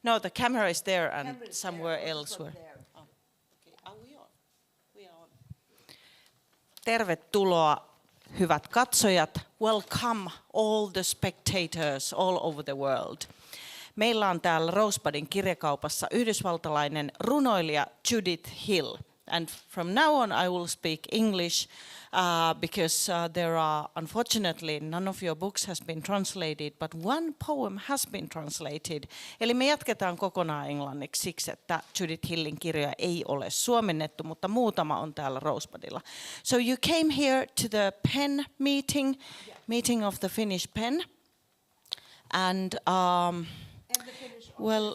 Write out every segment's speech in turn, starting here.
No, the camera is there and somewhere elsewhere. Oh. Okay. Are we on? We are on. Tervetuloa, hyvät katsojat. Welcome all the spectators all over the world. Meillä on täällä Rosebudin kirjakaupassa yhdysvaltalainen runoilija Judyth Hill. And from now on I will speak English because there are, unfortunately, none of your books has been translated, but one poem has been translated. Eli me jatketaan kokonaan englanniksi siksi, että Judyth Hillin kirjoja ei ole suomennettu, mutta muutama on täällä Rosebudilla. So you came here to the pen meeting, meeting of the Finnish pen, and the Finnish well,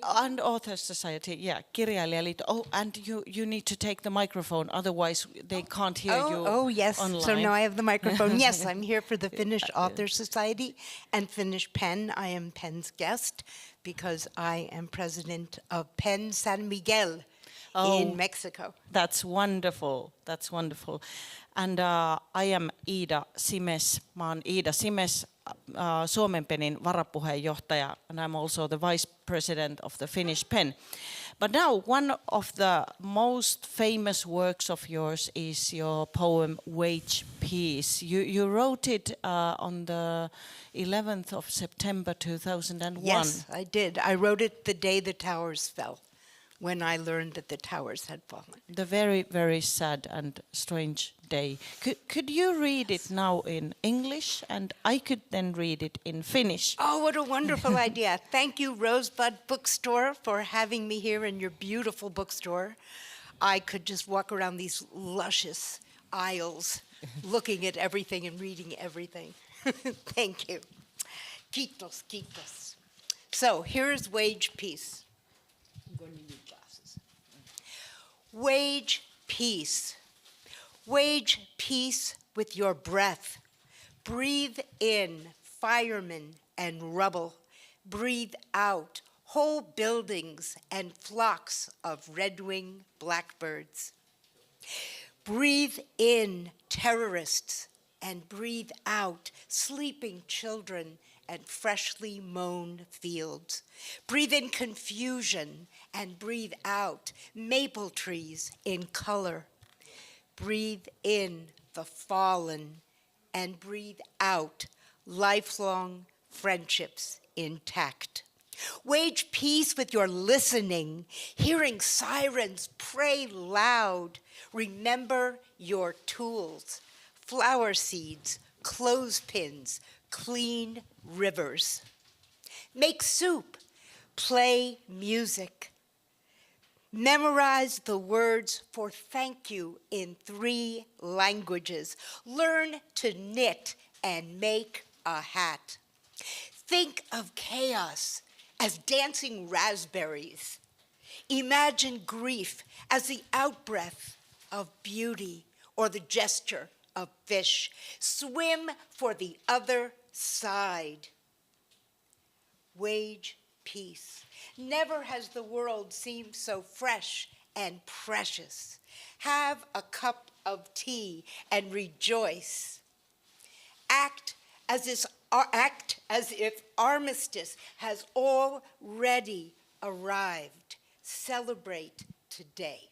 and Authors Society, yeah, Kirjailijaliitto. Oh, and you need to take the microphone, otherwise they can't hear you. Oh, yes. Online. So now I have the microphone. Yes, I'm here for the Finnish Authors Society and Finnish Pen. I am Pen's guest because I am president of Pen San Miguel in Mexico. That's wonderful. That's wonderful. And I am Iida Simes. Mä oon Iida Simes, Suomen Penin varapuheenjohtaja, and I'm also the vice president of the Finnish Pen. But now one of the most famous works of yours is your poem Wage Peace. You wrote it on the 11th of September 2001. Yes, I did. I wrote it the day the towers fell, when I learned that the towers had fallen. The very, very sad and strange day. Could you read it now in English, and I could then read it in Finnish? Oh, what a wonderful idea. Thank you, Rosebud Bookstore, for having me here in your beautiful bookstore. I could just walk around these luscious aisles, looking at everything and reading everything. Thank you. Kiitos, kiitos. So here's Wage Peace. I'm going to need glasses. Wage peace. Wage peace with your breath. Breathe in firemen and rubble. Breathe out whole buildings and flocks of red-winged blackbirds. Breathe in terrorists and breathe out sleeping children and freshly mown fields. Breathe in confusion and breathe out maple trees in color. Breathe in the fallen and breathe out lifelong friendships intact. Wage peace with your listening, hearing sirens, pray loud. Remember your tools, flower seeds, clothespins, clean rivers. Make soup, play music. Memorize the words for thank you in 3 languages. Learn to knit and make a hat. Think of chaos as dancing raspberries. Imagine grief as the outbreath of beauty or the gesture of fish. Swim for the other side. Wage peace. Never has the world seemed so fresh and precious. Have a cup of tea and rejoice. Act as if armistice has already arrived. Celebrate today.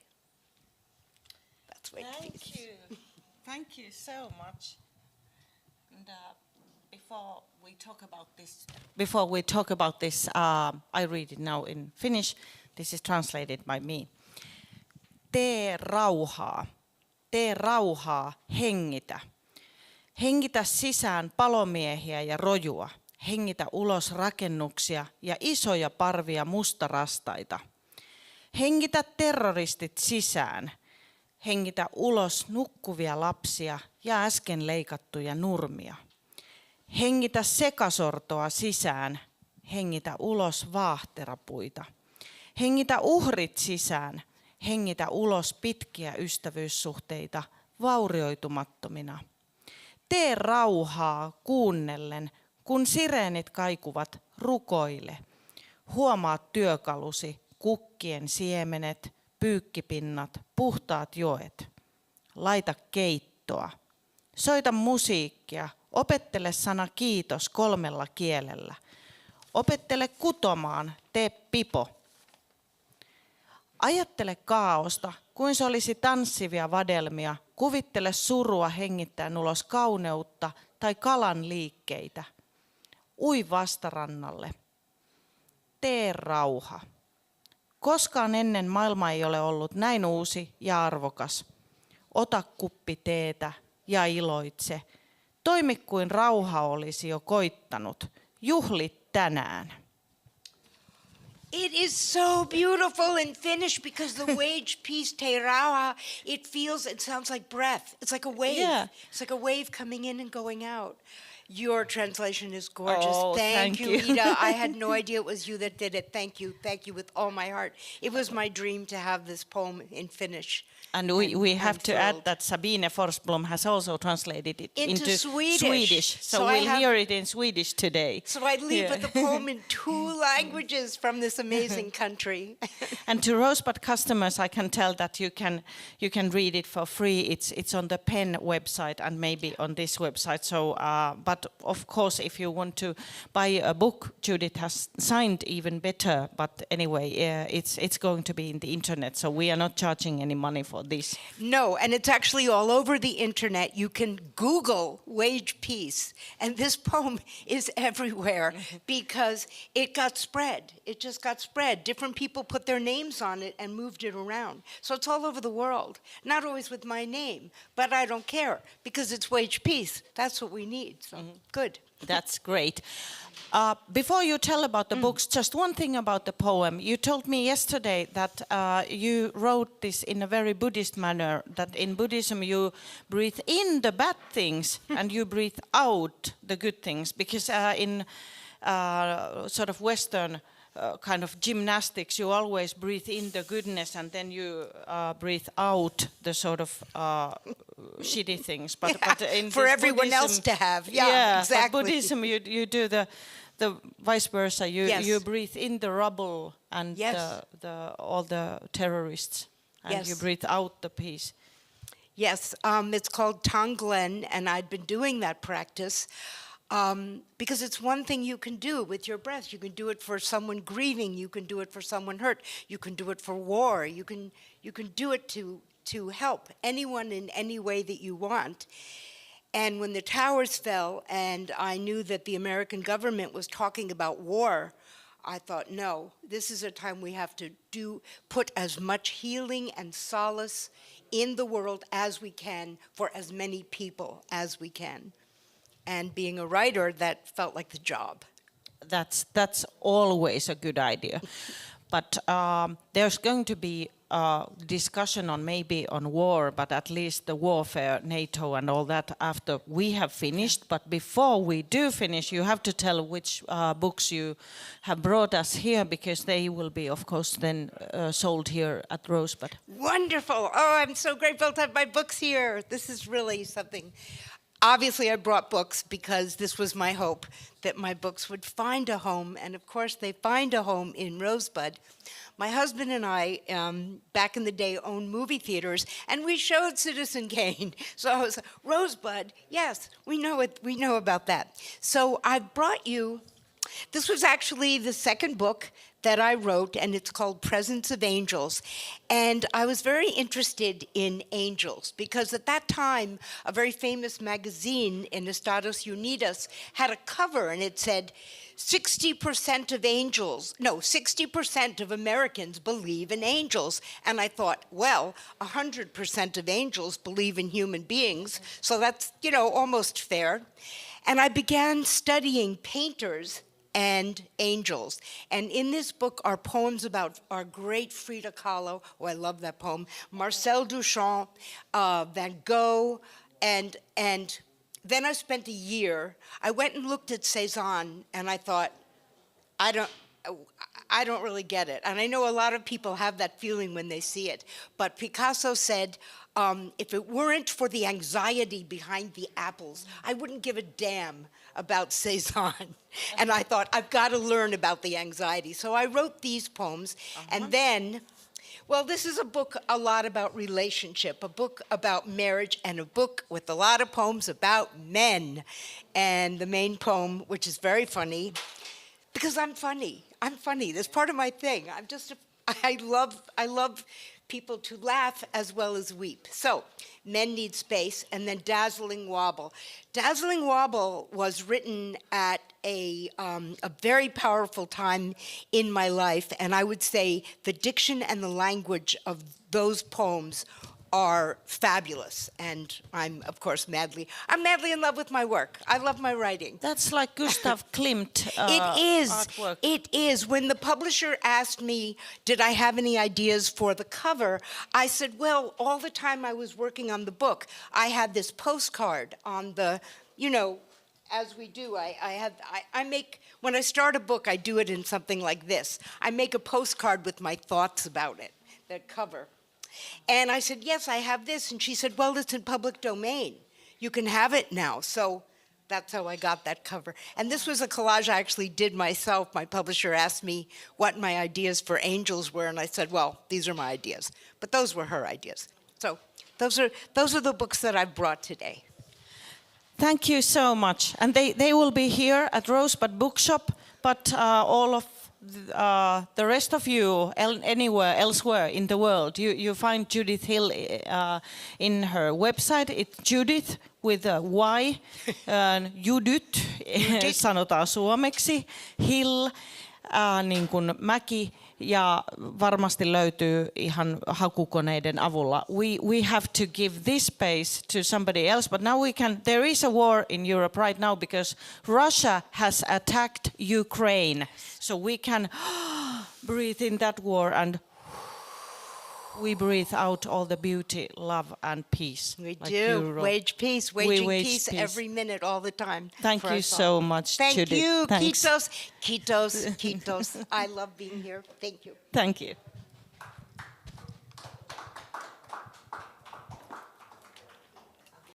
That's Wage Peace. Thank you. Thank you so much. And before we talk about this, I read it now in Finnish. This is translated by me. Tee rauhaa, hengitä. Hengitä sisään palomiehiä ja rojua. Hengitä ulos rakennuksia ja isoja parvia mustarastaita. Hengitä terroristit sisään. Hengitä ulos nukkuvia lapsia ja äsken leikattuja nurmia. Hengitä sekasortoa sisään. Hengitä ulos vaahterapuita. Hengitä uhrit sisään. Hengitä ulos pitkiä ystävyyssuhteita vaurioitumattomina. Tee rauhaa kuunnellen, kun sireenit kaikuvat, rukoile. Huomaa työkalusi, kukkien siemenet, pyykkipinnat, puhtaat joet. Laita keittoa. Soita musiikkia. Opettele sana kiitos 3 kielellä. Opettele kutomaan, tee pipo. Ajattele kaaosta, kuin se olisi tanssivia vadelmia. Kuvittele surua hengittäen ulos kauneutta tai kalan liikkeitä. Ui vastarannalle. Tee rauha. Koskaan ennen maailma ei ole ollut näin uusi ja arvokas. Ota kuppi teetä ja iloitse. Toimi kuin rauha olisi jo koittanut. Juhli tänään. It is so beautiful in Finnish because the wage piece te rauha, it sounds like breath. It's like a wave. Yeah. It's like a wave coming in and going out. Your translation is gorgeous. Oh, thank you. Iida. I had no idea it was you that did it. Thank you with all my heart. It was my dream to have this poem in Finnish. And we have to add thrilled. that Sabine Forsblom has also translated it Into Swedish. So So we'll hear it in Swedish today. So I leave with the poem in 2 languages from this amazing country. And to Rosebud customers, I can tell that you can read it for free. It's on the Pen website and maybe on this website. So, but of course, if you want to buy a book, Judyth has signed even better. But anyway, it's going to be in the internet. So we are not charging any money for this. No, and it's actually all over the internet. You can Google wage peace, and this poem is everywhere because it got spread. It just got spread. Different people put their names on it and moved it around. So it's all over the world. Not always with my name, but I don't care because it's wage peace. That's what we need. So good. That's great. Before you tell about the books, just one thing about the poem. You told me yesterday that you wrote this in a very Buddhist manner, that in Buddhism you breathe in the bad things and you breathe out the good things. Because in sort of Western kind of gymnastics, you always breathe in the goodness and then you breathe out the sort of shitty things. But in for this everyone Buddhism, else to have. Yeah, exactly. But Buddhism, you do the vice versa. Yes. You breathe in the rubble and Yes. all the terrorists, and Yes. you breathe out the peace. Yes, it's called Tonglen, and I'd been doing that practice because it's one thing you can do with your breath. You can do it for someone grieving. You can do it for someone hurt. You can do it for war. You can do it to help anyone in any way that you want. And when the towers fell and I knew that the American government was talking about war, I thought, no, this is a time we have to put as much healing and solace in the world as we can for as many people as we can. And being a writer, that felt like the job. That's always a good idea. But there's going to be discussion on war, but at least the warfare, NATO and all that after we have finished. But before we do finish, you have to tell which books you have brought us here, because they will be, of course, then sold here at Rosebud. Wonderful. Oh, I'm so grateful to have my books here. This is really something. Obviously, I brought books because this was my hope, that my books would find a home. And of course, they find a home in Rosebud. My husband and I, back in the day, owned movie theaters, and we showed Citizen Kane. So I was, Rosebud, yes, we know about that. So I brought you, this was actually the second book that I wrote, and it's called Presence of Angels. And I was very interested in angels, because at that time, a very famous magazine in Estados Unidos had a cover, and it said, 60% of Americans believe in angels. And I thought, well, 100% of angels believe in human beings, so that's, almost fair. And I began studying painters and angels. And in this book are poems about our great Frida Kahlo, oh, I love that poem, Marcel Duchamp, Van Gogh, and then I spent a year. I went and looked at Cézanne, and I thought, I don't really get it. And I know a lot of people have that feeling when they see it. But Picasso said, if it weren't for the anxiety behind the apples, I wouldn't give a damn about Cézanne. And I thought, I've got to learn about the anxiety. So I wrote these poems, and then, well, this is a book a lot about relationship, a book about marriage, and a book with a lot of poems about men. And the main poem, which is very funny, Because I'm funny. I'm funny. That's part of my thing. I love people to laugh as well as weep. So, Men Need Space, and then Dazzling Wobble. Dazzling Wobble was written at a very powerful time in my life, and I would say the diction and the language of those poems are fabulous, and I'm madly in love with my work. I love my writing. That's like Gustav Klimt It is. artwork. It is. When the publisher asked me, did I have any ideas for the cover, I said, well, all the time I was working on the book, I had this postcard on the, as we do, I make, when I start a book, I do it in something like this. I make a postcard with my thoughts about it, that cover. And I said, yes, I have this. And she said, well, it's in public domain. You can have it now. So that's how I got that cover. And this was a collage I actually did myself. My publisher asked me what my ideas for angels were. And I said, well, these are my ideas. But those were her ideas. So those are the books that I've brought today. Thank you so much. And they will be here at Rosebud Bookshop, but all of the rest of you, anywhere elsewhere in the world, you find Judyth Hill in her website. It's Judyth with a Y, Judyth, sanotaan suomeksi, Hill, niin kuin mäki, ja varmasti löytyy ihan hakukoneiden avulla. We have to give this space to somebody else, but now there is a war in Europe right now because Russia has attacked Ukraine. So we can breathe in that war and we breathe out all the beauty, love and peace. We like do. Wage peace, waging wage peace every minute, all the time. Thank you so much, Thank Judyth. you. Thanks. Kiitos. I love being here. Thank you. Thank you.